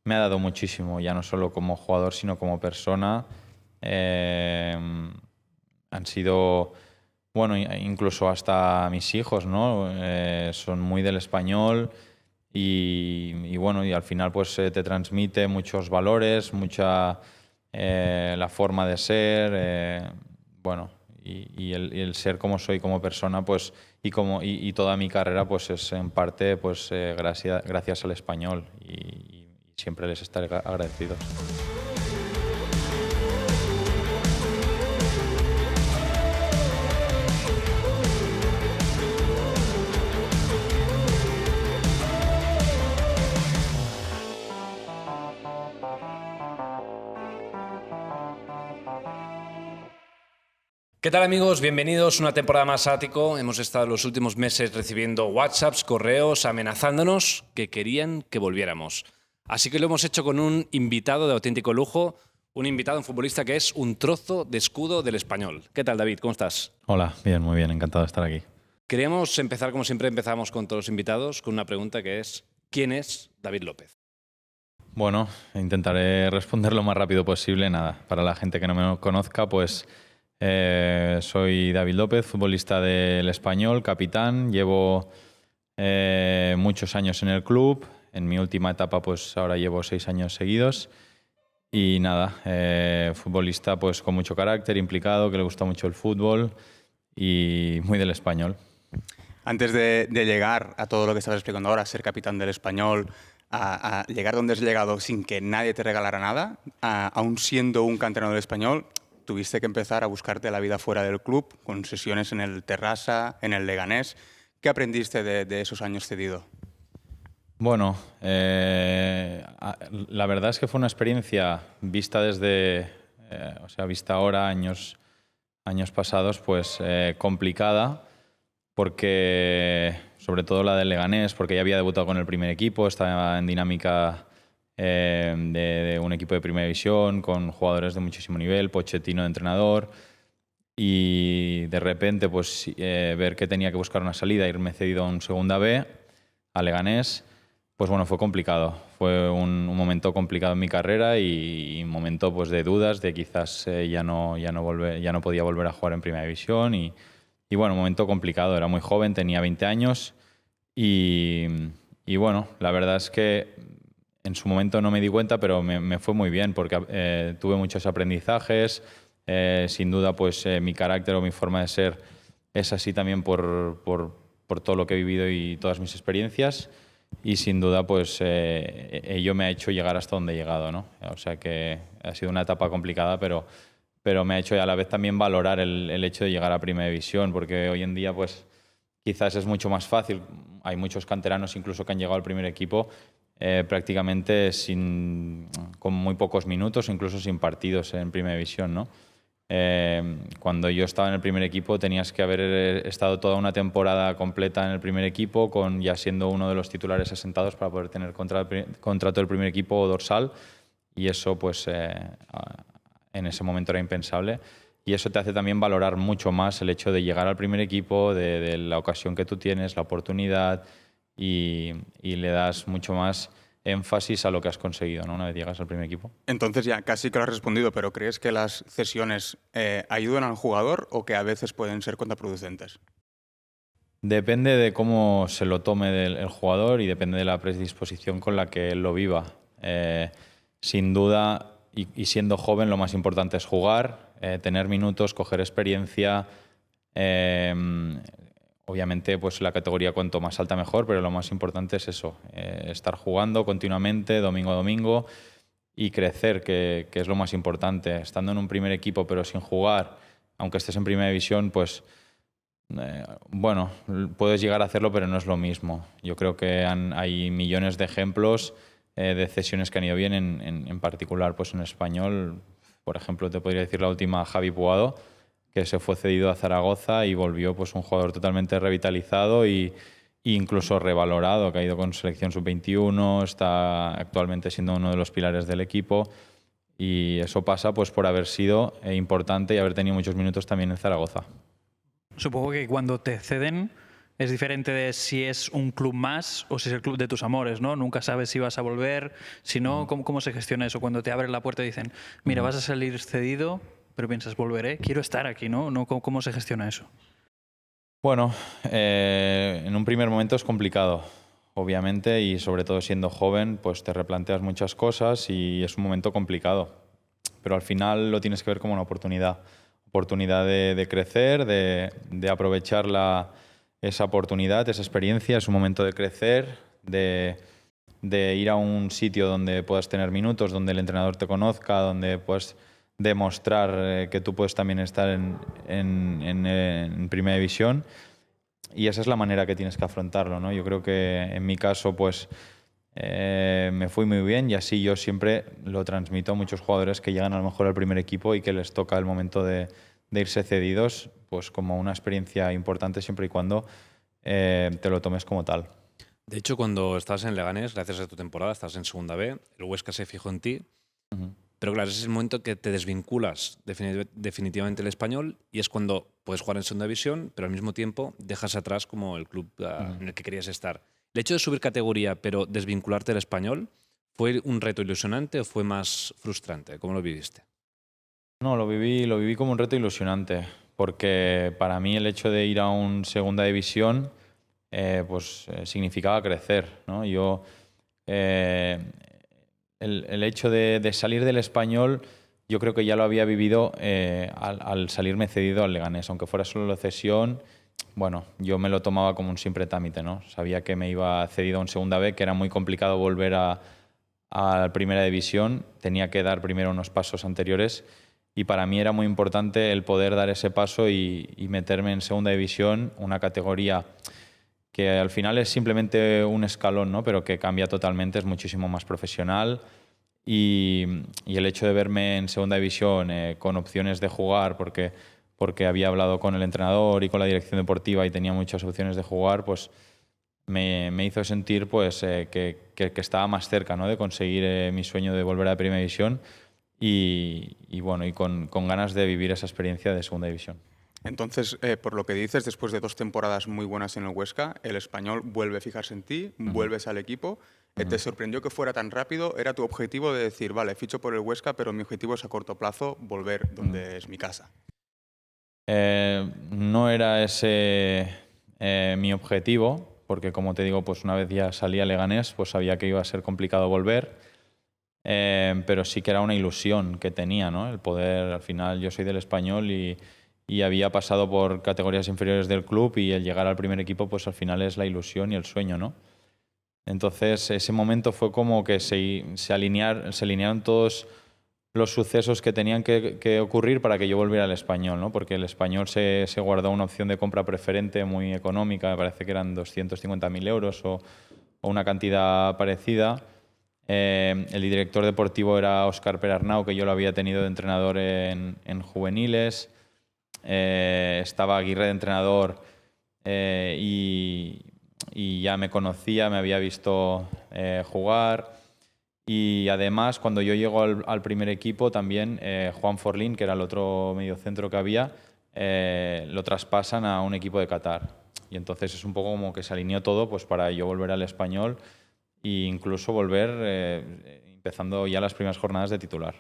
me ha dado muchísimo, ya no solo como jugador, sino como persona. Eh, Han sido, bueno, incluso hasta mis hijos, ¿no? Son muy del español y bueno, y al final pues te transmite muchos valores, mucha la forma de ser, bueno, y el ser como soy como persona, pues, y toda mi carrera, pues es en parte pues gracias al español y siempre les estaré agradecidos. ¿Qué tal, amigos? Bienvenidos a una temporada más Ático. Hemos estado los últimos meses recibiendo WhatsApps, correos, amenazándonos que querían que volviéramos. Así que lo hemos hecho con un invitado de auténtico lujo, un invitado, un futbolista que es un trozo de escudo del Español. ¿Qué tal, David? ¿Cómo estás? Hola, bien, muy bien, encantado de estar aquí. Queríamos empezar, como siempre empezamos con todos los invitados, con una pregunta que es ¿quién es David López? Bueno, intentaré responder lo más rápido posible. Nada, para la gente que no me conozca, pues soy David López, futbolista del Español, capitán. Llevo muchos años en el club. En mi última etapa, pues ahora llevo 6 años seguidos. Y nada, futbolista pues con mucho carácter, implicado, que le gusta mucho el fútbol y muy del Español. Antes de llegar a todo lo que estabas explicando ahora, ser capitán del Español, a llegar donde has llegado sin que nadie te regalara nada, aún siendo un canterano del Español, tuviste que empezar a buscarte la vida fuera del club, con sesiones en el Terrassa, en el Leganés. ¿Qué aprendiste de esos años cedido? Bueno, la verdad es que fue una experiencia vista desde, o sea, vista ahora, años pasados, pues complicada, porque sobre todo la del Leganés, porque ya había debutado con el primer equipo, estaba en dinámica de un equipo de primera división, con jugadores de muchísimo nivel, Pochettino de entrenador, y de repente pues ver que tenía que buscar una salida, irme cedido a un segunda B, a Leganés. Pues bueno, fue complicado. Fue un momento complicado en mi carrera y un momento pues de dudas de quizás ya no podía volver a jugar en Primera División y bueno, un momento complicado. Era muy joven, tenía 20 años y, y bueno, la verdad es que en su momento no me di cuenta, pero me fue muy bien porque tuve muchos aprendizajes. Sin duda, pues mi carácter o mi forma de ser es así también por todo lo que he vivido y todas mis experiencias. Y sin duda, pues ello me ha hecho llegar hasta donde he llegado, ¿no? O sea que ha sido una etapa complicada, pero me ha hecho a la vez también valorar el hecho de llegar a Primera División, porque hoy en día, pues quizás es mucho más fácil. Hay muchos canteranos incluso que han llegado al primer equipo prácticamente con muy pocos minutos, incluso sin partidos en Primera División, ¿no? Cuando yo estaba en el primer equipo tenías que haber estado toda una temporada completa en el primer equipo, ya siendo uno de los titulares asentados para poder tener contrato del primer equipo o dorsal, y eso pues en ese momento era impensable. Y eso te hace también valorar mucho más el hecho de llegar al primer equipo, de la ocasión que tú tienes, la oportunidad, y le das mucho más énfasis a lo que has conseguido, ¿no? Una vez llegas al primer equipo. Entonces ya casi que lo has respondido, pero ¿crees que las cesiones ayudan al jugador o que a veces pueden ser contraproducentes? Depende de cómo se lo tome el jugador y depende de la predisposición con la que él lo viva. Sin duda, y siendo joven, lo más importante es jugar, tener minutos, coger experiencia. Obviamente, pues la categoría cuanto más alta mejor, pero lo más importante es eso, estar jugando continuamente, domingo a domingo, y crecer, que es lo más importante. Estando en un primer equipo pero sin jugar, aunque estés en primera división, pues bueno, puedes llegar a hacerlo, pero no es lo mismo. Yo creo que hay millones de ejemplos de cesiones que han ido bien, en particular pues en español. Por ejemplo, te podría decir la última, Javi Puado, que se fue cedido a Zaragoza y volvió pues un jugador totalmente revitalizado e incluso revalorado, que ha ido con selección sub-21, está actualmente siendo uno de los pilares del equipo, y eso pasa pues por haber sido importante y haber tenido muchos minutos también en Zaragoza. Supongo que cuando te ceden Es diferente de si es un club más o si es el club de tus amores, ¿no? Nunca sabes si vas a volver, si no, ¿cómo se gestiona eso? Cuando te abren la puerta y dicen, mira, vas a salir cedido, pero piensas, volveré, quiero estar aquí, ¿no? ¿Cómo se gestiona eso? Bueno, en un primer momento es complicado, obviamente, y sobre todo siendo joven, pues te replanteas muchas cosas y es un momento complicado. Pero al final lo tienes que ver como una oportunidad. Oportunidad de crecer, de aprovechar esa oportunidad, esa experiencia. Es un momento de crecer, de ir a un sitio donde puedas tener minutos, donde el entrenador te conozca, donde puedas demostrar que tú puedes también estar en primera división. Y esa es la manera que tienes que afrontarlo, ¿no? Yo creo que en mi caso, pues me fui muy bien y así yo siempre lo transmito a muchos jugadores que llegan a lo mejor al primer equipo y que les toca el momento de irse cedidos, pues como una experiencia importante siempre y cuando te lo tomes como tal. De hecho, cuando estabas en Leganés, gracias a tu temporada, estás en Segunda B, el Huesca se fijó en ti. Pero claro, ese es el momento que te desvinculas definitivamente del Español y es cuando puedes jugar en Segunda División, pero al mismo tiempo dejas atrás como el club en el que querías estar. El hecho de subir categoría, pero desvincularte del Español, ¿fue un reto ilusionante o fue más frustrante? ¿Cómo lo viviste? No, lo viví como un reto ilusionante, porque para mí el hecho de ir a un Segunda División significaba crecer, ¿no? El hecho de salir del Español, yo creo que ya lo había vivido al salirme cedido al Leganés, aunque fuera solo la cesión. Bueno, yo me lo tomaba como un simple trámite, ¿no? Sabía que me iba cedido a un Segunda B, que era muy complicado volver a Primera División. Tenía que dar primero unos pasos anteriores y para mí era muy importante el poder dar ese paso y meterme en Segunda División, una categoría que al final es simplemente un escalón, ¿no? Pero que cambia totalmente, es muchísimo más profesional y el hecho de verme en Segunda División con opciones de jugar, porque había hablado con el entrenador y con la dirección deportiva y tenía muchas opciones de jugar, pues me hizo sentir pues, que estaba más cerca, ¿no? De conseguir mi sueño de volver a Primera División y con ganas de vivir esa experiencia de Segunda División. Entonces, por lo que dices, después de 2 temporadas muy buenas en el Huesca, el Español vuelve a fijarse en ti, vuelves al equipo. ¿Te sorprendió que fuera tan rápido? ¿Era tu objetivo de decir, vale, ficho por el Huesca, pero mi objetivo es a corto plazo volver donde es mi casa? No era ese mi objetivo, porque como te digo, pues una vez ya salí a Leganés, pues sabía que iba a ser complicado volver, pero sí que era una ilusión que tenía, ¿no? El poder, al final yo soy del Español y había pasado por categorías inferiores del club y el llegar al primer equipo, pues al final es la ilusión y el sueño, ¿no? Entonces ese momento fue como que se alinearon todos los sucesos que tenían que ocurrir para que yo volviera al Español, ¿no? Porque el Español se guardó una opción de compra preferente muy económica, me parece que eran 250.000 euros o una cantidad parecida. El director deportivo era Óscar Perarnau, que yo lo había tenido de entrenador en juveniles. Estaba Aguirre de entrenador y ya me conocía, me había visto jugar. Y además, cuando yo llego al primer equipo, también Juan Forlín, que era el otro mediocentro que había, lo traspasan a un equipo de Qatar. Y entonces es un poco como que se alineó todo pues, para yo volver al Español e incluso volver empezando ya las primeras jornadas de titular.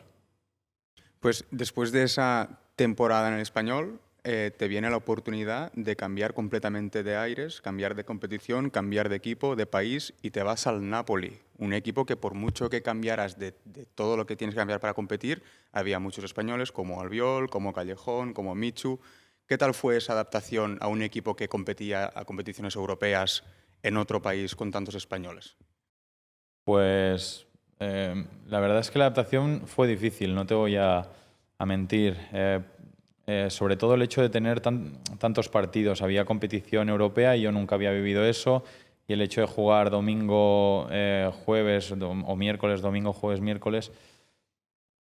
Pues después de esa temporada en el Español, te viene la oportunidad de cambiar completamente de aires, cambiar de competición, cambiar de equipo, de país y te vas al Napoli, un equipo que por mucho que cambiaras de todo lo que tienes que cambiar para competir, había muchos españoles como Albiol, como Callejón, como Michu. ¿Qué tal fue esa adaptación a un equipo que competía a competiciones europeas en otro país con tantos españoles? Pues la verdad es que la adaptación fue difícil, no te voy a mentir. Sobre todo el hecho de tener tantos partidos. Había competición europea y yo nunca había vivido eso. Y el hecho de jugar domingo, jueves o miércoles, domingo, jueves, miércoles.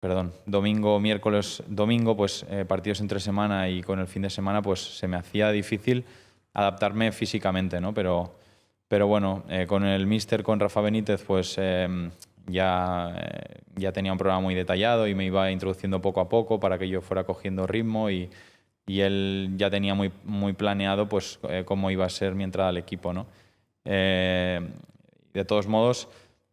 Perdón, domingo, miércoles, domingo, pues partidos entre semana y con el fin de semana, pues se me hacía difícil adaptarme físicamente, ¿no? Pero bueno, con el míster, con Rafa Benítez, pues ya tenía un programa muy detallado y me iba introduciendo poco a poco para que yo fuera cogiendo ritmo y y él ya tenía muy planeado pues, cómo iba a ser mi entrada al equipo, ¿no? De todos modos,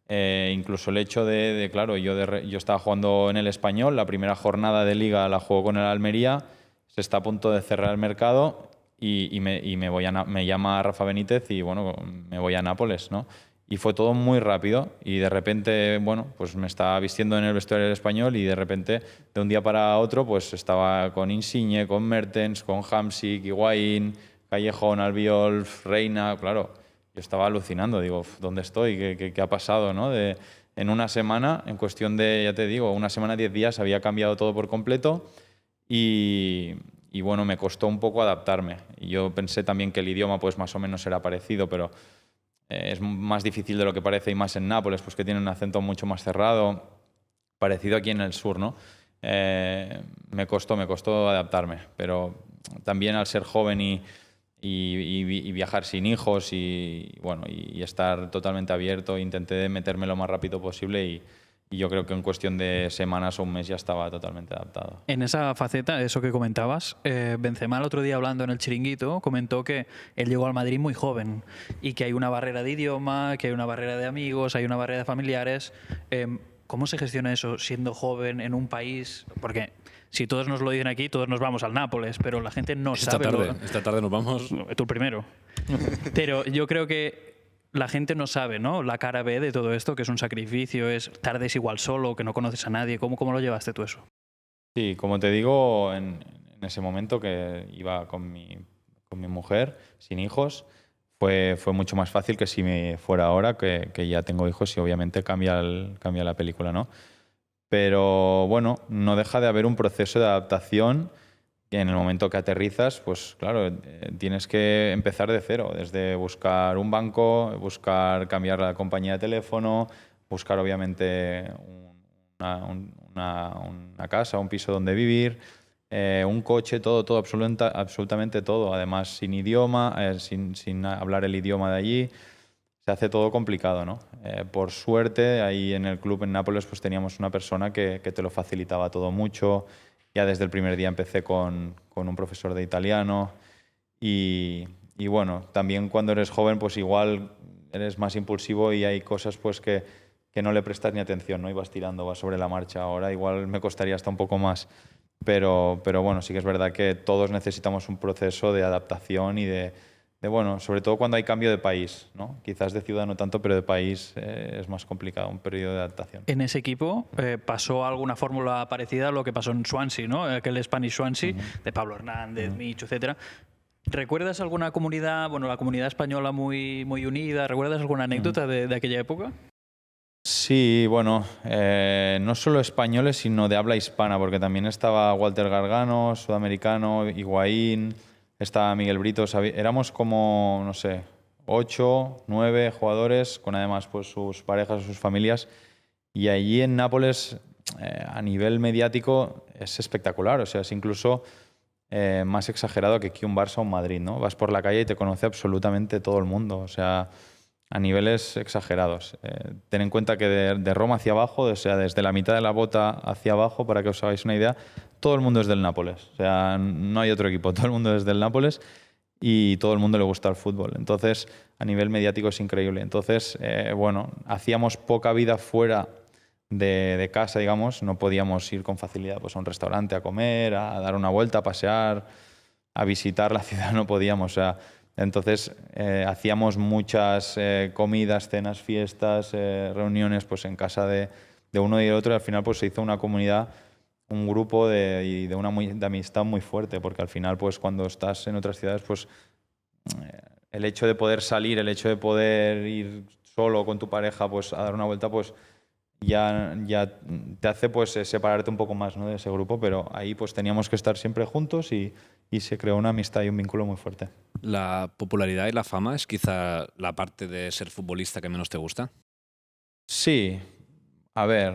incluso el hecho claro, yo estaba jugando en el Español, la primera jornada de Liga la juego con el Almería, se está a punto de cerrar el mercado y me llama Rafa Benítez y bueno, me voy a Nápoles, ¿no? Y fue todo muy rápido y de repente, bueno, pues me estaba vistiendo en el vestuario del Español y de repente, de un día para otro, pues estaba con Insigne, con Mertens, con Hamsik, Higuaín, Callejón, Albiol, Reina, claro. Yo estaba alucinando, digo, ¿dónde estoy? ¿Qué ha pasado? ¿No? En una semana, en cuestión de, ya te digo, una semana, 10 días, había cambiado todo por completo y bueno, me costó un poco adaptarme. Y yo pensé también que el idioma pues más o menos era parecido, pero es más difícil de lo que parece y más en Nápoles, pues que tiene un acento mucho más cerrado, parecido aquí en el sur, ¿no? Me costó adaptarme, pero también al ser joven y viajar sin hijos y bueno y estar totalmente abierto, intenté meterme lo más rápido posible y yo creo que en cuestión de semanas o un mes ya estaba totalmente adaptado. En esa faceta, eso que comentabas, Benzema el otro día hablando en el Chiringuito comentó que él llegó al Madrid muy joven y que hay una barrera de idioma, que hay una barrera de amigos, hay una barrera de familiares. ¿Cómo se gestiona eso siendo joven en un país? Porque si todos nos lo dicen aquí, todos nos vamos al Nápoles, pero la gente no sabe. Esta tarde nos vamos. Tú primero. Pero yo creo que la gente no sabe, ¿no? La cara B de todo esto, que es un sacrificio, es tardes igual solo, que no conoces a nadie. ¿Cómo lo llevaste tú eso? Sí, como te digo, en ese momento que iba con mi mujer, sin hijos, fue mucho más fácil que si me fuera ahora, que ya tengo hijos y obviamente cambia la película, ¿no? Pero bueno, no deja de haber un proceso de adaptación que en el momento que aterrizas, pues claro, tienes que empezar de cero, desde buscar un banco, buscar cambiar la compañía de teléfono, buscar obviamente una casa, un piso donde vivir, un coche, todo, absolutamente todo. Además, sin idioma, sin hablar el idioma de allí, se hace todo complicado, ¿no? Por suerte, ahí en el club en Nápoles pues teníamos una persona que te lo facilitaba todo mucho. Ya desde el primer día empecé con un profesor de italiano y bueno, también cuando eres joven pues igual eres más impulsivo y hay cosas pues que no le prestas ni atención, ¿no? Y vas tirando, vas sobre la marcha. Ahora igual me costaría hasta un poco más, pero bueno, sí que es verdad que todos necesitamos un proceso de adaptación y de bueno, sobre todo cuando hay cambio de país, ¿no? Quizás de ciudad no tanto, pero de país es más complicado, un periodo de adaptación. En ese equipo pasó alguna fórmula parecida a lo que pasó en Swansea, ¿no? Aquel Spanish Swansea, de Pablo Hernández, Micho, etcétera. ¿Recuerdas alguna comunidad, bueno, la comunidad española muy unida? ¿Recuerdas alguna anécdota de aquella época? Sí, bueno, no solo españoles, sino de habla hispana, porque también estaba Walter Gargano, sudamericano, Higuaín, estaba Miguel Brito. Éramos como, no sé, 8, 9 jugadores, con además pues sus parejas o sus familias. Y allí en Nápoles, a nivel mediático, es espectacular. O sea, es incluso más exagerado que aquí un Barça o un Madrid, ¿no? Vas por la calle y te conoce absolutamente todo el mundo. O sea, a niveles exagerados. Ten en cuenta que de Roma hacia abajo, o sea, desde la mitad de la bota hacia abajo, para que os hagáis una idea, todo el mundo es del Nápoles. O sea, no hay otro equipo, todo el mundo es del Nápoles y todo el mundo le gusta el fútbol. Entonces, a nivel mediático es increíble. Entonces, bueno, hacíamos poca vida fuera de casa, digamos. No podíamos ir con facilidad pues, a un restaurante a comer, a dar una vuelta, a pasear, a visitar la ciudad, no podíamos. O sea, entonces hacíamos muchas comidas, cenas, fiestas, reuniones pues, en casa de uno y el otro y al final pues, se hizo una comunidad, un grupo de amistad muy fuerte, porque al final pues, cuando estás en otras ciudades pues, el hecho de poder salir, el hecho de poder ir solo con tu pareja pues, a dar una vuelta pues, ya te hace pues, separarte un poco más, ¿no? de ese grupo, pero ahí pues, teníamos que estar siempre juntos y se creó una amistad y un vínculo muy fuerte. ¿La popularidad y la fama es quizá la parte de ser futbolista que menos te gusta? Sí. A ver,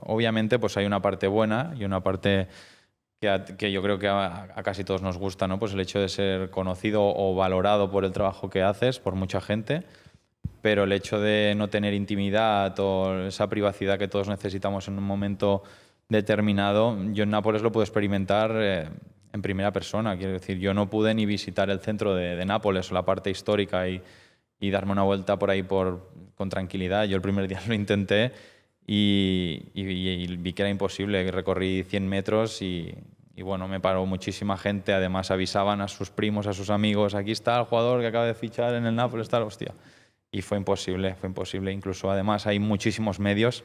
obviamente pues hay una parte buena y una parte que yo creo que a casi todos nos gusta, ¿no? Pues el hecho de ser conocido o valorado por el trabajo que haces por mucha gente, pero el hecho de no tener intimidad o esa privacidad que todos necesitamos en un momento determinado, yo en Nápoles lo puedo experimentar en primera persona. Quiero decir, yo no pude ni visitar el centro de Nápoles o la parte histórica y darme una vuelta por ahí con tranquilidad. Yo el primer día lo intenté y vi que era imposible. Recorrí 100 metros y bueno, me paró muchísima gente. Además avisaban a sus primos, a sus amigos, aquí está el jugador que acaba de fichar en el Nápoles, tal, hostia. Y fue imposible, fue imposible. Incluso además hay muchísimos medios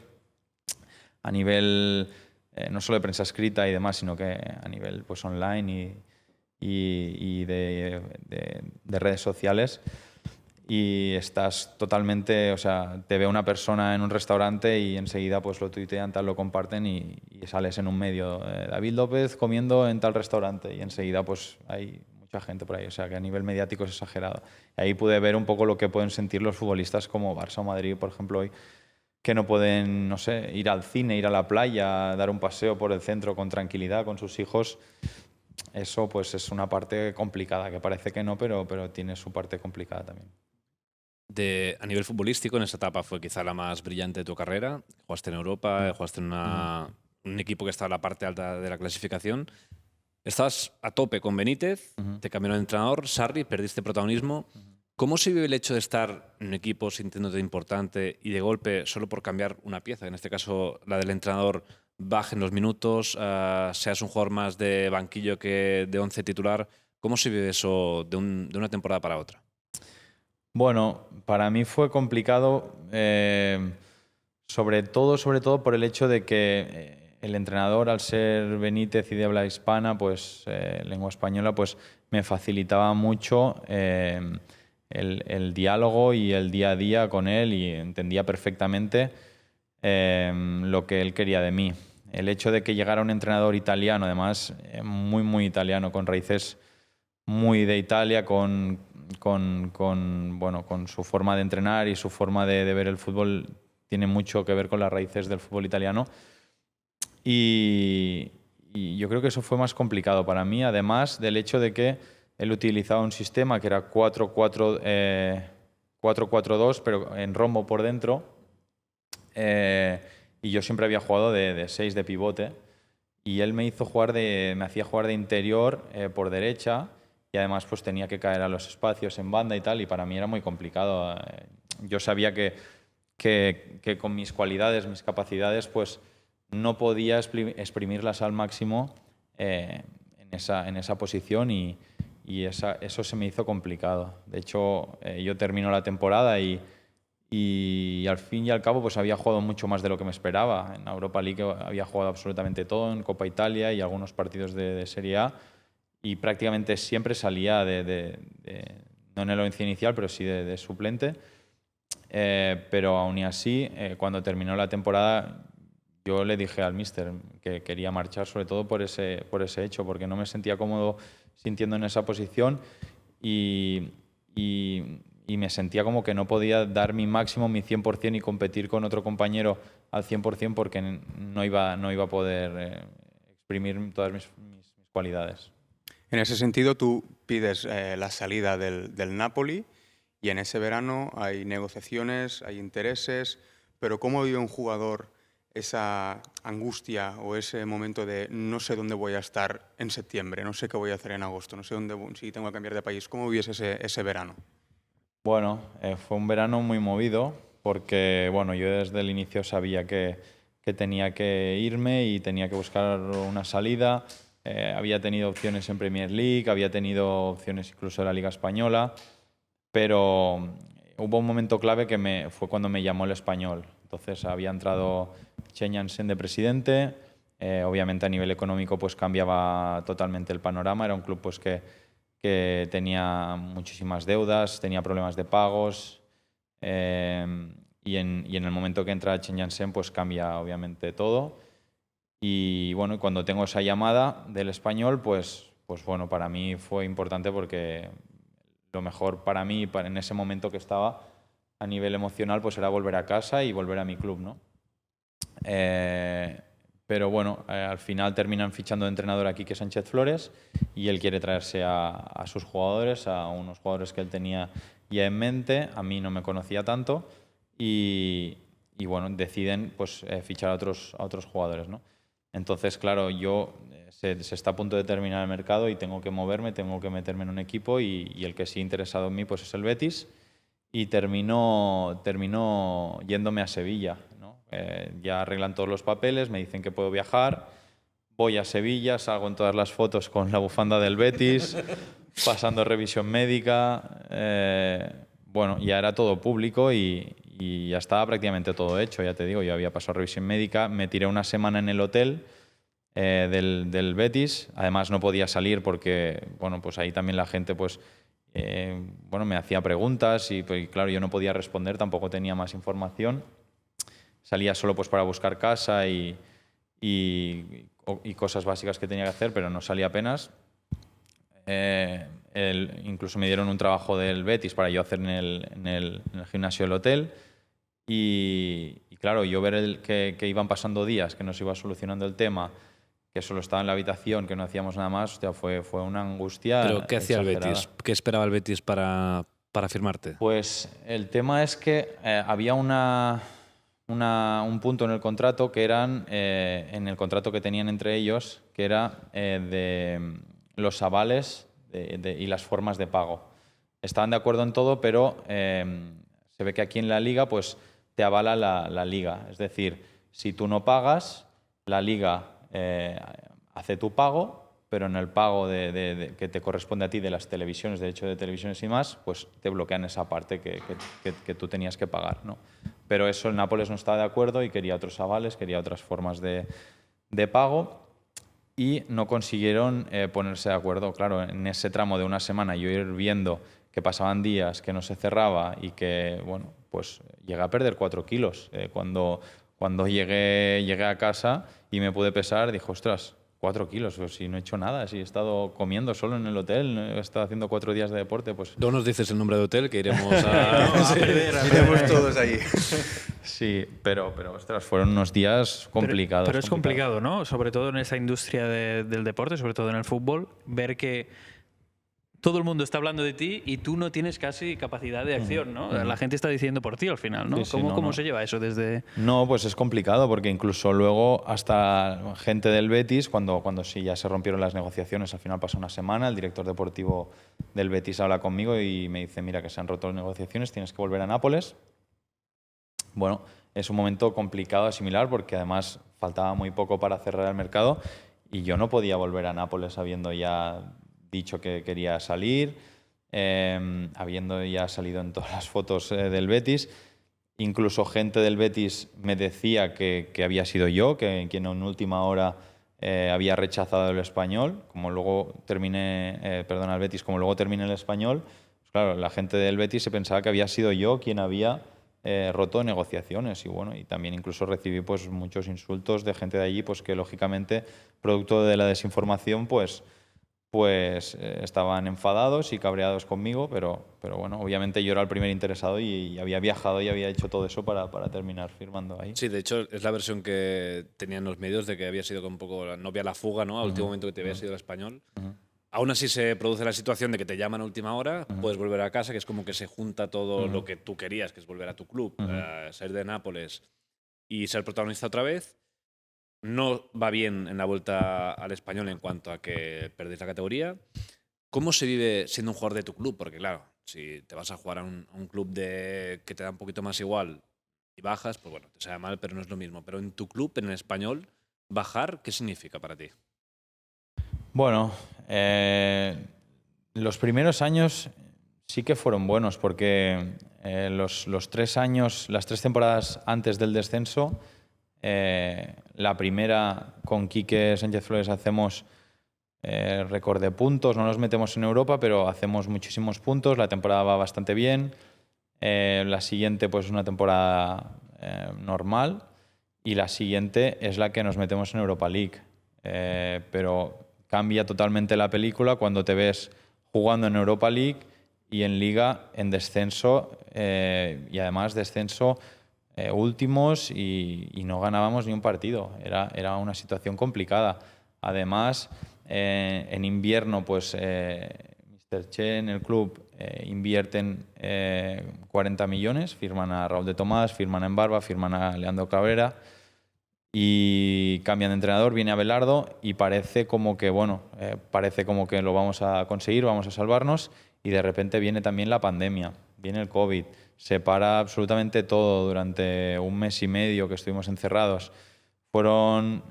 a nivel no solo de prensa escrita y demás, sino que a nivel pues online y de redes sociales. Y estás totalmente, o sea, te ve una persona en un restaurante y enseguida pues lo tuitean, tal, lo comparten y sales en un medio. David López comiendo en tal restaurante y enseguida pues hay mucha gente por ahí. O sea, que a nivel mediático es exagerado. Y ahí pude ver un poco lo que pueden sentir los futbolistas como Barça o Madrid, por ejemplo, hoy, que no pueden, no sé, ir al cine, ir a la playa, dar un paseo por el centro con tranquilidad con sus hijos. Eso pues es una parte complicada, que parece que no, pero tiene su parte complicada también. A nivel futbolístico, en esa etapa fue quizá la más brillante de tu carrera. Jugaste en Europa, jugaste en un equipo que estaba en la parte alta de la clasificación. Estabas a tope con Benítez, te cambió el entrenador, Sarri, perdiste protagonismo. ¿Cómo se vive el hecho de estar en un equipo sintiéndote importante y de golpe, solo por cambiar una pieza, en este caso la del entrenador, bajen los minutos, seas un jugador más de banquillo que de 11 titular? ¿Cómo se vive eso de una temporada para otra? Bueno, para mí fue complicado, sobre todo por el hecho de que el entrenador, al ser Benítez y de habla hispana, pues lengua española, pues me facilitaba mucho el diálogo y el día a día con él y entendía perfectamente lo que él quería de mí. El hecho de que llegara un entrenador italiano, además muy italiano, con raíces muy de Italia, con su forma de entrenar y su forma de ver el fútbol, tiene mucho que ver con las raíces del fútbol italiano. Y yo creo que eso fue más complicado para mí, además del hecho de que él utilizaba un sistema que era 4-4-2, pero en rombo por dentro. Y yo siempre había jugado de 6 de pivote. Y él me hacía jugar de interior por derecha. Y además pues tenía que caer a los espacios en banda y tal, y para mí era muy complicado. Yo sabía que con mis cualidades, mis capacidades, pues no podía exprimirlas al máximo en esa posición y eso se me hizo complicado. De hecho, yo termino la temporada y al fin y al cabo pues había jugado mucho más de lo que me esperaba. En Europa League había jugado absolutamente todo, en Copa Italia y algunos partidos de Serie A. Y prácticamente siempre salía no en el once inicial, pero sí de suplente. Pero aún y así, cuando terminó la temporada, yo le dije al míster que quería marchar, sobre todo por ese hecho, porque no me sentía cómodo sintiendo en esa posición y me sentía como que no podía dar mi máximo, mi 100% y competir con otro compañero al 100% porque no iba a poder exprimir todas mis cualidades. En ese sentido, tú pides la salida del Napoli y en ese verano hay negociaciones, hay intereses, pero ¿cómo vive un jugador esa angustia o ese momento de no sé dónde voy a estar en septiembre, no sé qué voy a hacer en agosto, no sé si tengo que cambiar de país? ¿Cómo vives ese verano? Bueno, fue un verano muy movido porque bueno, yo desde el inicio sabía que tenía que irme y tenía que buscar una salida. Había tenido opciones en Premier League, había tenido opciones incluso en la Liga Española, pero hubo un momento clave que fue cuando me llamó el Español. Entonces había entrado Chen Yansen de presidente, obviamente a nivel económico pues cambiaba totalmente el panorama, era un club pues que tenía muchísimas deudas, tenía problemas de pagos y en el momento que entra Chen Yansen pues cambia obviamente todo. Y bueno, cuando tengo esa llamada del Español, pues bueno, para mí fue importante porque lo mejor para mí en ese momento que estaba a nivel emocional pues era volver a casa y volver a mi club, ¿no? Pero bueno, al final terminan fichando de entrenador a Quique Sánchez Flores y él quiere traerse a sus jugadores, a unos jugadores que él tenía ya en mente. A mí no me conocía tanto y bueno, deciden pues fichar a otros jugadores, ¿no? Entonces, claro, yo se está a punto de terminar el mercado y tengo que moverme, tengo que meterme en un equipo y el que sí interesado en mí pues es el Betis y termino yéndome a Sevilla, ¿no? Ya arreglan todos los papeles, me dicen que puedo viajar, voy a Sevilla, salgo en todas las fotos con la bufanda del Betis, pasando revisión médica, bueno, ya era todo público y ya estaba prácticamente todo hecho, ya te digo, yo había pasado revisión médica, me tiré una semana en el hotel del Betis, además no podía salir porque, bueno, pues ahí también la gente, pues, bueno, me hacía preguntas y, pues, claro, yo no podía responder, tampoco tenía más información, salía solo pues para buscar casa y cosas básicas que tenía que hacer, pero no salía apenas. Incluso me dieron un trabajo del Betis para yo hacer en el gimnasio del hotel. Y claro, yo ver que iban pasando días, que nos iba solucionando el tema, que solo estaba en la habitación, que no hacíamos nada más, hostia, fue una angustia. ¿Pero qué hacía el exagerada. Betis? ¿Qué esperaba el Betis para firmarte? Pues el tema es que había un punto en el contrato que eran, en el contrato que tenían entre ellos, que era de los avales y las formas de pago. Estaban de acuerdo en todo, pero se ve que aquí en la liga pues te avala la liga. Es decir, si tú no pagas, la liga hace tu pago, pero en el pago que te corresponde a ti de las televisiones, derecho de televisiones y más, pues te bloquean esa parte que tú tenías que pagar, ¿no? Pero eso el Nápoles no estaba de acuerdo y quería otros avales, quería otras formas de pago y no consiguieron ponerse de acuerdo. Claro, en ese tramo de una semana yo ir viendo que pasaban días, que no se cerraba y que, bueno, pues llegué a perder 4 kilos. Cuando llegué a casa y me pude pesar, dije, ostras, 4 kilos, pues si no he hecho nada, si he estado comiendo solo en el hotel, he estado haciendo 4 días de deporte, pues... No nos dices el nombre de hotel, que iremos a... Iremos todos ahí. Sí, pero ostras, fueron unos días complicados. Pero es complicado, ¿no? Sobre todo en esa industria del deporte, sobre todo en el fútbol, ver que todo el mundo está hablando de ti y tú no tienes casi capacidad de acción, ¿no? La gente está diciendo por ti al final, ¿no? Sí, sí, ¿Cómo se lleva eso desde...? No, pues es complicado porque incluso luego hasta gente del Betis, cuando sí ya se rompieron las negociaciones, al final pasó una semana, el director deportivo del Betis habla conmigo y me dice, mira, que se han roto las negociaciones, tienes que volver a Nápoles. Bueno, es un momento complicado de asimilar porque además faltaba muy poco para cerrar el mercado y yo no podía volver a Nápoles habiendo ya dicho que quería salir, habiendo ya salido en todas las fotos del Betis. Incluso gente del Betis me decía que había sido yo, que en última hora había rechazado el Español. Como luego terminé, el Betis, como luego terminé el Español, pues claro, la gente del Betis se pensaba que había sido yo quien había roto negociaciones y bueno, y también incluso recibí pues muchos insultos de gente de allí, pues que lógicamente, producto de la desinformación, pues estaban enfadados y cabreados conmigo, pero bueno, obviamente yo era el primer interesado y había viajado y había hecho todo eso para terminar firmando ahí. Sí, de hecho es la versión que tenían los medios de que había sido un poco la novia a la fuga, ¿no? Al último momento que te había sido el Español. Aún así se produce la situación de que te llaman a última hora, puedes volver a casa, que es como que se junta todo lo que tú querías, que es volver a tu club, ser de Nápoles y ser protagonista otra vez. No va bien en la vuelta al Español en cuanto a que perdéis la categoría. ¿Cómo se vive siendo un jugador de tu club? Porque claro, si te vas a jugar a un club que te da un poquito más igual y bajas, pues bueno, te sabe mal, pero no es lo mismo. Pero en tu club, en el Español, bajar, ¿qué significa para ti? Bueno, los primeros años sí que fueron buenos porque los 3 años, las 3 temporadas antes del descenso, la primera con Quique Sánchez Flores hacemos récord de puntos, no nos metemos en Europa, pero hacemos muchísimos puntos, la temporada va bastante bien. La siguiente pues una temporada normal y la siguiente es la que nos metemos en Europa League. Pero cambia totalmente la película cuando te ves jugando en Europa League y en Liga en descenso y además descenso últimos y no ganábamos ni un partido. Era una situación complicada. Además, en invierno, pues Mr. Che en el club invierten 40 millones, firman a Raúl de Tomás, firman a Embarba, firman a Leandro Cabrera y cambian de entrenador, viene Abelardo y parece como que, bueno, parece como que lo vamos a conseguir, vamos a salvarnos, y de repente viene también la pandemia, viene el COVID, se para absolutamente todo durante un mes y medio que estuvimos encerrados. Fueron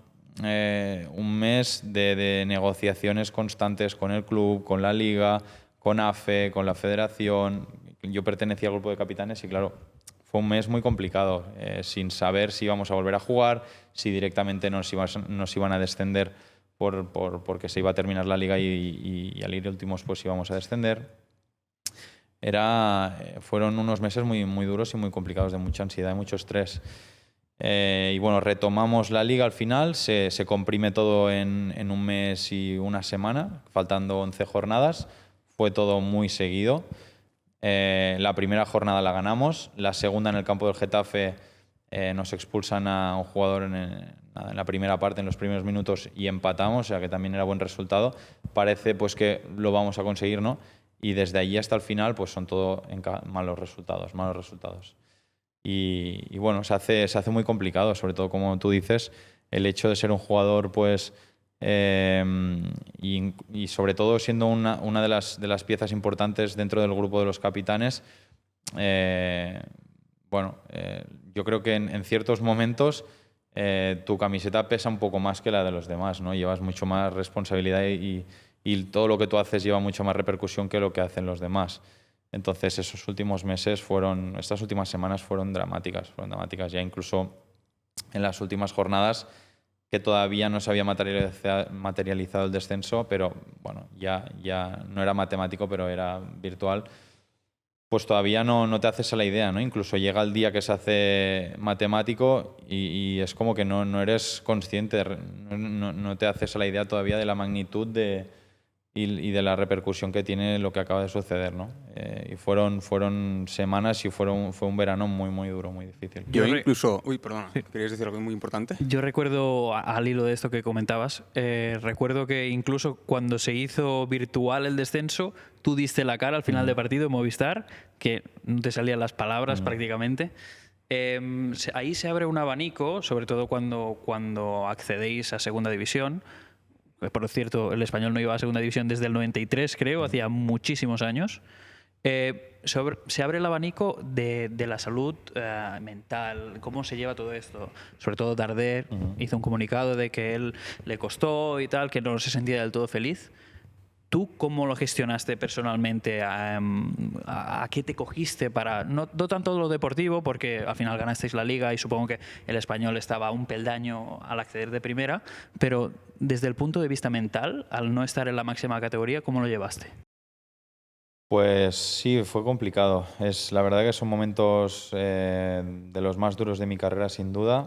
un mes de negociaciones constantes con el club, con la liga, con AFE, con la federación. Yo pertenecía al grupo de capitanes y claro, fue un mes muy complicado, sin saber si íbamos a volver a jugar, si directamente nos iban a descender porque se iba a terminar la liga y al ir últimos pues íbamos a descender. Fueron unos meses muy, muy duros y muy complicados, de mucha ansiedad y mucho estrés. Y bueno, retomamos la liga al final, se comprime todo en un mes y una semana, faltando 11 jornadas. Fue todo muy seguido. La primera jornada la ganamos, la segunda en el campo del Getafe nos expulsan a un jugador en la primera parte, en los primeros minutos, y empatamos, o sea que también era buen resultado. Parece pues que lo vamos a conseguir, ¿no? Y desde allí hasta el final pues son todo malos resultados. Y bueno, se hace muy complicado, sobre todo como tú dices, el hecho de ser un jugador pues y sobre todo siendo una de las piezas importantes dentro del grupo de los capitanes. Yo creo que en ciertos momentos tu camiseta pesa un poco más que la de los demás, ¿no? Llevas mucho más responsabilidad y todo lo que tú haces lleva mucho más repercusión que lo que hacen los demás. Entonces estas últimas semanas fueron dramáticas ya incluso en las últimas jornadas, que todavía no se había materializado el descenso, pero bueno, ya no era matemático, pero era virtual. Pues todavía no te haces a la idea, ¿no? Incluso llega el día que se hace matemático y es como que no eres consciente, no te haces a la idea todavía de la magnitud y de la repercusión que tiene lo que acaba de suceder, ¿no? Y fueron semanas y fue un verano muy, muy duro, muy difícil. Yo incluso... Uy, perdona, ¿querías decir algo muy importante? Yo recuerdo, al hilo de esto que comentabas, recuerdo que incluso cuando se hizo virtual el descenso, tú diste la cara al final de partido en Movistar, que no te salían las palabras prácticamente. Ahí se abre un abanico, sobre todo cuando accedéis a Segunda División. Por cierto, el Español no iba a Segunda División desde el 93, creo, hacía muchísimos años. Se abre el abanico de la salud mental, cómo se lleva todo esto. Sobre todo Darder hizo un comunicado de que él le costó y tal, que no se sentía del todo feliz. ¿Tú cómo lo gestionaste personalmente? ¿A qué te cogiste para...? No tanto lo deportivo, porque al final ganasteis la Liga y supongo que el Español estaba un peldaño al acceder de primera, pero desde el punto de vista mental, al no estar en la máxima categoría, ¿cómo lo llevaste? Pues sí, fue complicado. La verdad que son momentos de los más duros de mi carrera, sin duda,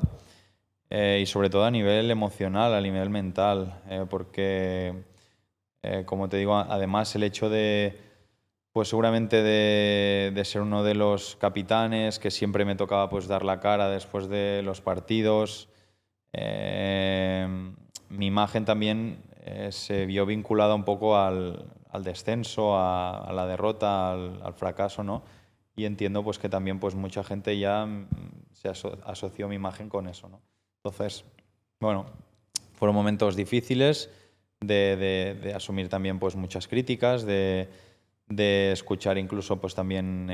y sobre todo a nivel emocional, a nivel mental, porque... como te digo, además el hecho pues seguramente de ser uno de los capitanes, que siempre me tocaba pues dar la cara después de los partidos, mi imagen también se vio vinculada un poco al descenso, a la derrota, al fracaso, ¿no? Y entiendo pues que también pues mucha gente ya se asoció mi imagen con eso, ¿no? Entonces, bueno, fueron momentos difíciles de asumir también pues muchas críticas, de escuchar incluso pues también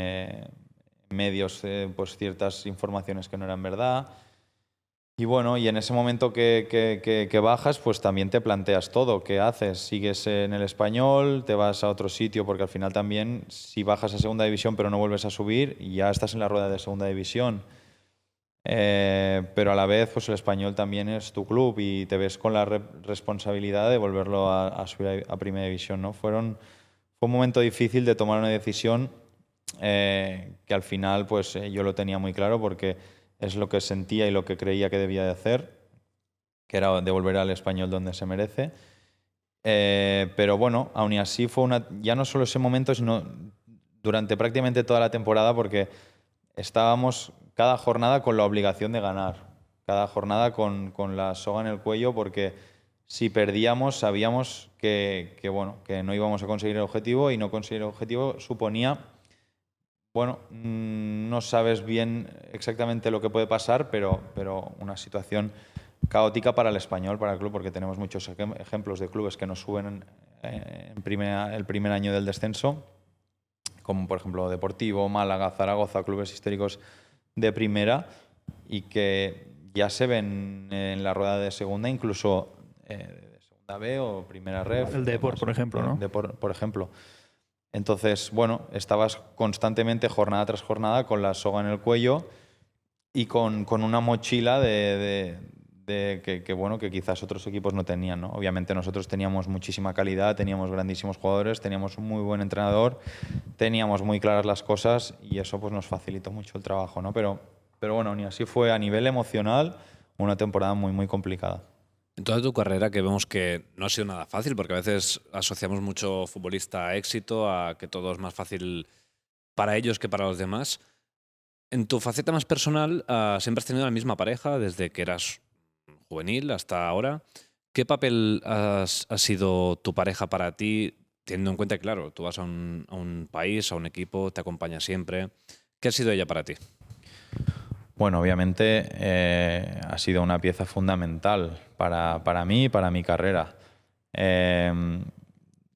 medios pues ciertas informaciones que no eran verdad. Y bueno, y en ese momento que bajas, pues también te planteas todo. ¿Qué haces? ¿Sigues en el Español? ¿Te vas a otro sitio? Porque al final también, si bajas a Segunda División pero no vuelves a subir, ya estás en la rueda de Segunda División. Pero a la vez, pues el Español también es tu club y te ves con la responsabilidad de volverlo a subir a Primera División, ¿no? Fue un momento difícil de tomar una decisión que al final pues yo lo tenía muy claro porque es lo que sentía y lo que creía que debía de hacer, que era devolver al Español donde se merece. Pero bueno, aún y así ya no solo ese momento, sino durante prácticamente toda la temporada, porque estábamos cada jornada con la obligación de ganar, cada jornada con la soga en el cuello, porque si perdíamos sabíamos que no íbamos a conseguir el objetivo, y no conseguir el objetivo suponía, no sabes bien exactamente lo que puede pasar, pero una situación caótica para el Español, para el club, porque tenemos muchos ejemplos de clubes que nos suben el primer año del descenso, como por ejemplo Deportivo, Málaga, Zaragoza, clubes históricos de primera, y que ya se ven en la rueda de segunda, incluso de segunda B o primera ref. El Depor, por ejemplo, ¿no? Por ejemplo. Entonces, bueno, estabas constantemente, jornada tras jornada, con la soga en el cuello y con una mochila que quizás otros equipos no tenían, ¿no? Obviamente nosotros teníamos muchísima calidad, teníamos grandísimos jugadores, teníamos un muy buen entrenador, teníamos muy claras las cosas y eso pues nos facilitó mucho el trabajo, ¿no? Pero bueno, ni así fue a nivel emocional una temporada muy, muy complicada. En toda tu carrera, que vemos que no ha sido nada fácil, porque a veces asociamos mucho futbolista a éxito, a que todo es más fácil para ellos que para los demás. En tu faceta más personal, siempre has tenido la misma pareja desde que eras juvenil hasta ahora. ¿Qué papel ha sido tu pareja para ti, teniendo en cuenta que, claro, tú vas a un país, a un equipo, te acompaña siempre? ¿Qué ha sido ella para ti? Bueno, obviamente ha sido una pieza fundamental para mí y para mi carrera.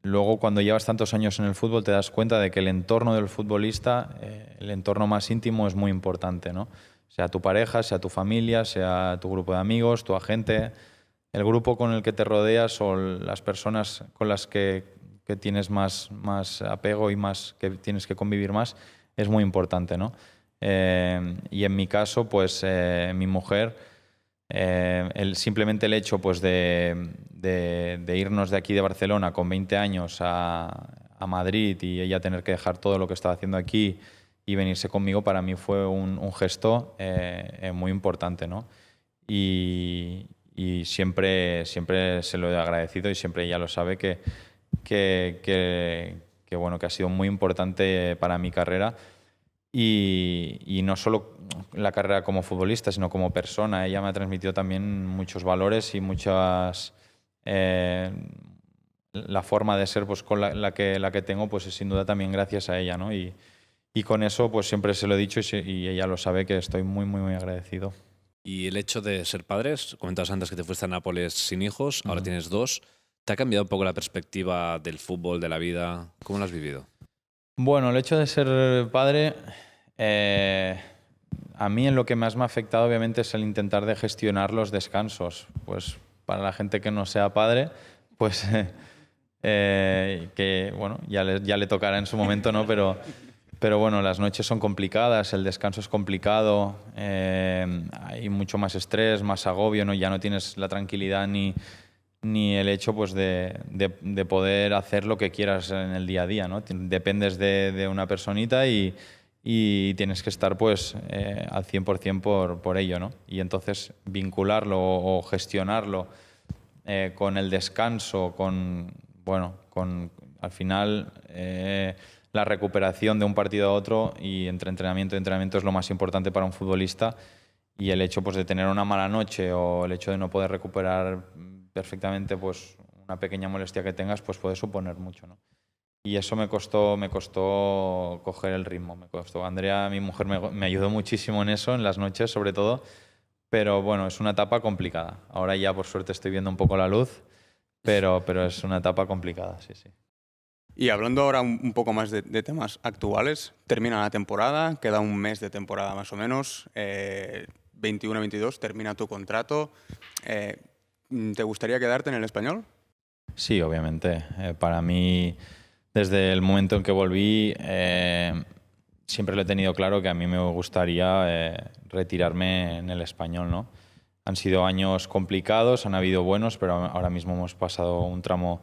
Luego, cuando llevas tantos años en el fútbol, te das cuenta de que el entorno del futbolista, el entorno más íntimo, es muy importante, ¿no? Sea tu pareja, sea tu familia, sea tu grupo de amigos, tu agente, el grupo con el que te rodeas o las personas con las que tienes más apego y más que tienes que convivir más, es muy importante, ¿no? Y en mi caso, pues mi mujer, simplemente el hecho pues, de irnos de aquí de Barcelona con 20 años a Madrid y ella tener que dejar todo lo que estaba haciendo aquí y venirse conmigo, para mí fue un gesto muy importante, ¿no? Y siempre se lo he agradecido y siempre ella lo sabe bueno, que ha sido muy importante para mi carrera. Y no solo la carrera como futbolista, sino como persona. Ella me ha transmitido también muchos valores y muchas... la forma de ser pues, con la que tengo pues, es sin duda también gracias a ella, ¿no? Y con eso pues, siempre se lo he dicho y ella lo sabe, que estoy muy, muy, muy agradecido. Y el hecho de ser padres, comentabas antes que te fuiste a Nápoles sin hijos, ahora tienes 2. ¿Te ha cambiado un poco la perspectiva del fútbol, de la vida? ¿Cómo lo has vivido? Bueno, el hecho de ser padre, a mí en lo que más me ha afectado obviamente es el intentar de gestionar los descansos. Pues para la gente que no sea padre, pues que bueno, ya le tocará en su momento, ¿no? Pero bueno, las noches son complicadas, el descanso es complicado, hay mucho más estrés, más agobio, ¿no? Ya no tienes la tranquilidad ni el hecho pues, de poder hacer lo que quieras en el día a día, ¿no? Dependes de una personita y tienes que estar pues, al 100% por ello, ¿no? Y entonces vincularlo o gestionarlo con el descanso, al final la recuperación de un partido a otro y entre entrenamiento y entrenamiento es lo más importante para un futbolista, y el hecho pues, de tener una mala noche o el hecho de no poder recuperar perfectamente pues, una pequeña molestia que tengas, pues puede suponer mucho, ¿no? Y eso me costó coger el ritmo, me costó. Andrea, mi mujer, me ayudó muchísimo en eso, en las noches sobre todo, pero bueno, es una etapa complicada. Ahora ya por suerte estoy viendo un poco la luz, pero es una etapa complicada, sí, sí. Y hablando ahora un poco más de temas actuales, termina la temporada, queda un mes de temporada más o menos, 21-22, termina tu contrato. ¿Te gustaría quedarte en el Español? Sí, obviamente. Para mí, desde el momento en que volví, siempre lo he tenido claro que a mí me gustaría retirarme en el Español, ¿no? Han sido años complicados, han habido buenos, pero ahora mismo hemos pasado un tramo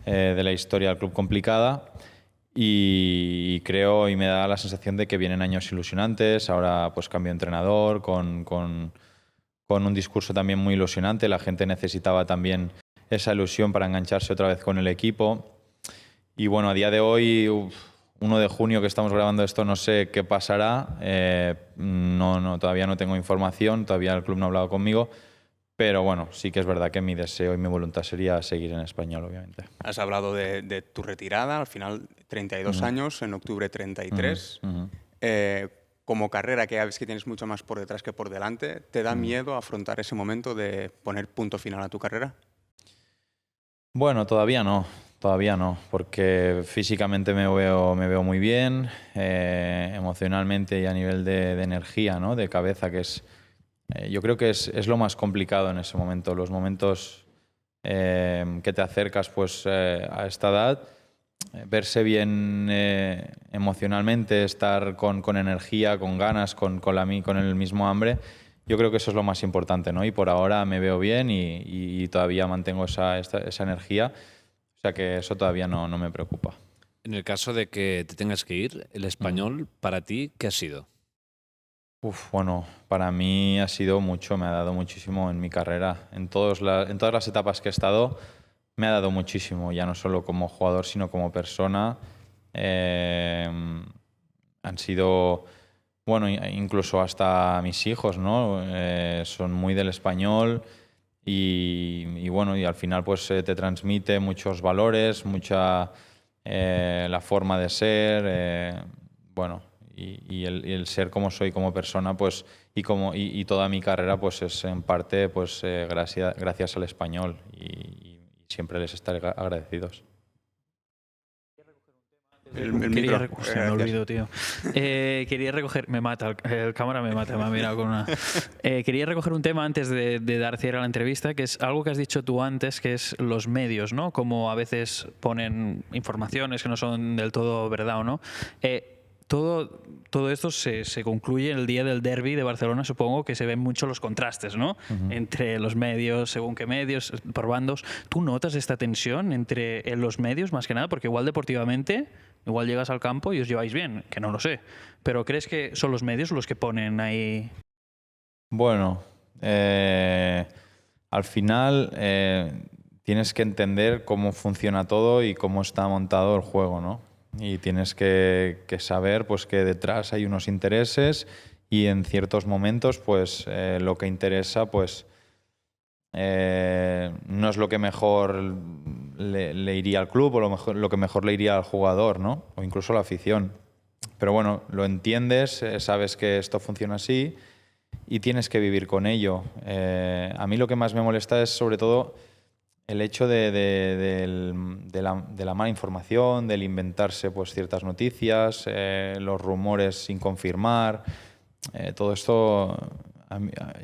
de la historia del club complicada y creo y me da la sensación de que vienen años ilusionantes. Ahora pues cambio de entrenador con un discurso también muy ilusionante. La gente necesitaba también esa ilusión para engancharse otra vez con el equipo. Y bueno, a día de hoy, 1 de junio que estamos grabando esto, no sé qué pasará. Todavía no tengo información, todavía el club no ha hablado conmigo. Pero bueno, sí que es verdad que mi deseo y mi voluntad sería seguir en Español, obviamente. Has hablado de tu retirada, al final 32 años, en octubre 33. como carrera, que ya ves que tienes mucho más por detrás que por delante, ¿te da miedo afrontar ese momento de poner punto final a tu carrera? Bueno, todavía no, porque físicamente me veo muy bien, emocionalmente y a nivel de energía, ¿no? De cabeza, que es, yo creo que es lo más complicado en ese momento, los momentos que te acercas pues, a esta edad, verse bien emocionalmente, estar con energía, con ganas, con el mismo hambre. Yo creo que eso es lo más importante, ¿no? Y por ahora me veo bien y todavía mantengo esa energía. O sea que eso todavía no me preocupa. En el caso de que te tengas que ir, el español, para ti, ¿qué ha sido? Bueno, para mí ha sido mucho, me ha dado muchísimo en mi carrera. En todas las etapas que he estado, me ha dado muchísimo, ya no solo como jugador, sino como persona. Han sido, bueno, incluso hasta mis hijos, ¿no? Son muy del español y bueno, y al final pues te transmite muchos valores, mucha la forma de ser, bueno, y el ser como soy como persona, pues, y toda mi carrera, pues es en parte pues gracias al español y siempre les estaré agradecidos. El Quería micro. se me olvidó, tío. Quería recoger... Me mata, el cámara me mata, me ha mirado con una... quería recoger un tema antes de dar cierre a la entrevista, que es algo que has dicho tú antes, que es los medios, ¿no? Como a veces ponen informaciones que no son del todo verdad o no. Todo esto se concluye el día del derbi de Barcelona, supongo que se ven mucho los contrastes, ¿no? Entre los medios, según qué medios, por bandos. ¿Tú notas esta tensión entre los medios, más que nada? Porque igual deportivamente, igual llegas al campo y os lleváis bien, que no lo sé. Pero ¿crees que son los medios los que ponen ahí...? Bueno, al final tienes que entender cómo funciona todo y cómo está montado el juego, ¿no? Y tienes que saber pues, que detrás hay unos intereses y en ciertos momentos pues, lo que interesa pues, no es lo que mejor le iría al club o lo que mejor le iría al jugador, ¿no? O incluso a la afición. Pero bueno, lo entiendes, sabes que esto funciona así y tienes que vivir con ello. A mí lo que más me molesta es sobre todo el hecho de la mala información, del inventarse pues, ciertas noticias, los rumores sin confirmar, todo esto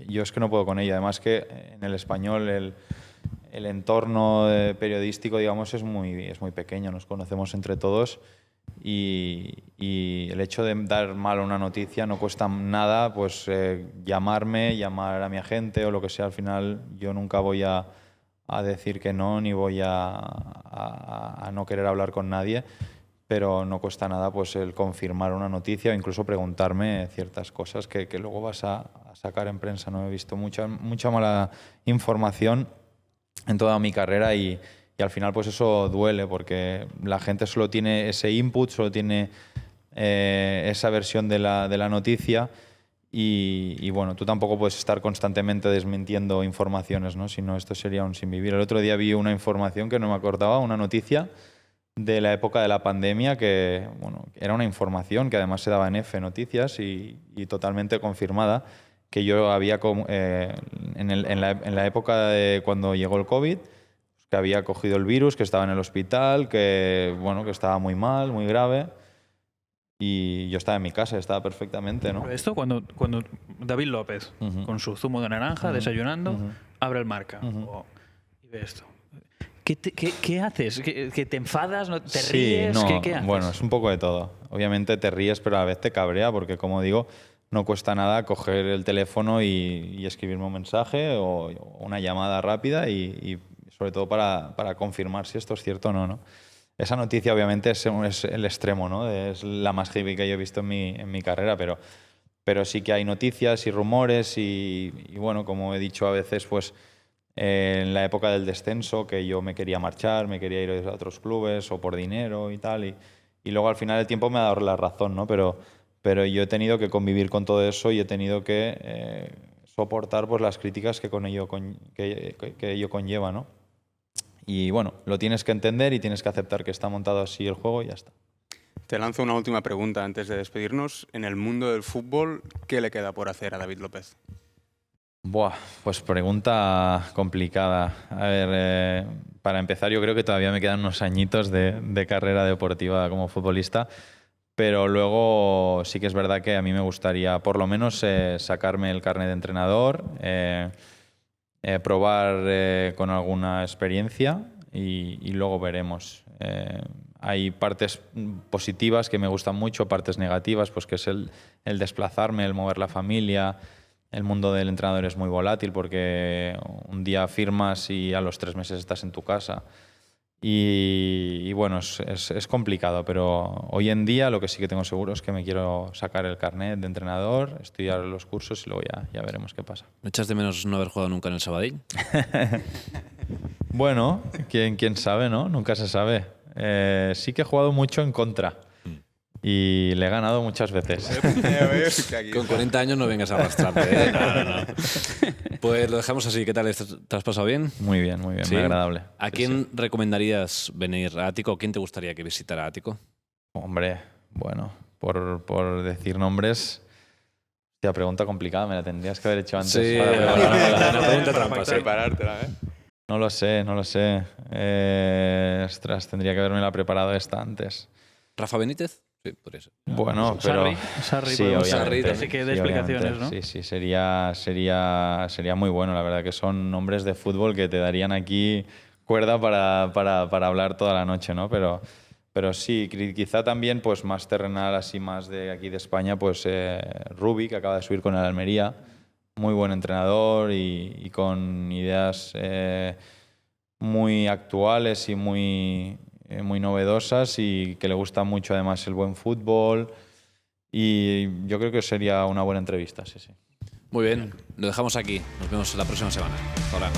yo es que no puedo con ello. Además que en el español el entorno periodístico digamos, es muy pequeño, nos conocemos entre todos y el hecho de dar mal una noticia no cuesta nada, pues llamarme, llamar a mi agente o lo que sea. Al final yo nunca voy a decir que no, ni voy a no querer hablar con nadie, pero no cuesta nada pues el confirmar una noticia o incluso preguntarme ciertas cosas que luego vas a sacar en prensa. No he visto mucha mala información en toda mi carrera y al final pues eso duele porque la gente solo tiene ese input, solo tiene esa versión de la noticia. Y bueno, tú tampoco puedes estar constantemente desmintiendo informaciones, ¿no? Si no, esto sería un sinvivir. El otro día vi una información que no me acordaba, una noticia de la época de la pandemia que, bueno, era una información que además se daba en F Noticias y totalmente confirmada, que yo había, en la época de cuando llegó el COVID, que había cogido el virus, que estaba en el hospital, que, bueno, que estaba muy mal, muy grave. Y yo estaba en mi casa, estaba perfectamente, ¿no? Pero esto cuando David López, con su zumo de naranja, desayunando, abre el Marca y ve esto. ¿Qué haces? ¿Que te enfadas? ¿Te ríes? No, ¿Qué haces? bueno, es un poco de todo. Obviamente te ríes, pero a la vez te cabrea porque, como digo, no cuesta nada coger el teléfono y escribirme un mensaje o una llamada rápida y sobre todo para confirmar si esto es cierto o no, ¿no? Esa noticia obviamente es el extremo, ¿no? Es la más heavy que yo he visto en mi carrera, pero sí que hay noticias y rumores y bueno, como he dicho a veces, pues en la época del descenso, que yo me quería marchar, me quería ir a otros clubes o por dinero y tal, y luego al final el tiempo me ha dado la razón, ¿no? Pero yo he tenido que convivir con todo eso y he tenido que soportar pues, las críticas que ello conlleva, ¿no? Y bueno, lo tienes que entender y tienes que aceptar que está montado así el juego y ya está. Te lanzo una última pregunta antes de despedirnos. En el mundo del fútbol, ¿qué le queda por hacer a David López? Buah, pues pregunta complicada. A ver, para empezar, yo creo que todavía me quedan unos añitos de carrera deportiva como futbolista, pero luego sí que es verdad que a mí me gustaría por lo menos sacarme el carnet de entrenador, probar con alguna experiencia y luego veremos. Hay partes positivas que me gustan mucho, partes negativas, pues que es el desplazarme, el mover la familia. El mundo del entrenador es muy volátil porque un día firmas y a los 3 meses estás en tu casa. Y bueno, es complicado, pero hoy en día lo que sí que tengo seguro es que me quiero sacar el carnet de entrenador, estudiar los cursos y luego ya veremos qué pasa. ¿No echas de menos no haber jugado nunca en el Sabadell? Bueno, quién sabe, ¿no? Nunca se sabe. Sí que he jugado mucho en contra y le he ganado muchas veces. Con 40 años no vengas a arrastrarte, ¿eh? No. Pues lo dejamos así. ¿Qué tal? ¿Te has pasado bien? Muy bien, ¿Sí? muy agradable. ¿A Sí, quién sí. recomendarías venir a Ático? ¿Quién te gustaría que visitara Ático? Hombre, bueno, por decir nombres, hostia, pregunta complicada, me la tendrías que haber hecho antes. Sí, para prepararme. una pregunta trampa, sí. Preparártela, ¿eh? No lo sé. Ostras, tendría que haberme preparado esta antes. ¿Rafa Benítez? Sí, por eso. Bueno, pero... Sarri, sí, podemos obviamente. decir, así que de Sí, explicaciones, obviamente. ¿no? Sí, sería muy bueno. La verdad que son nombres de fútbol que te darían aquí cuerda para hablar toda la noche, ¿no? Pero sí, quizá también pues más terrenal, así más de aquí de España, pues Rubi, que acaba de subir con el Almería. Muy buen entrenador y con ideas muy actuales y muy novedosas y que le gusta mucho además el buen fútbol y yo creo que sería una buena entrevista, sí. Muy bien, lo dejamos aquí. Nos vemos la próxima semana. Hasta ahora.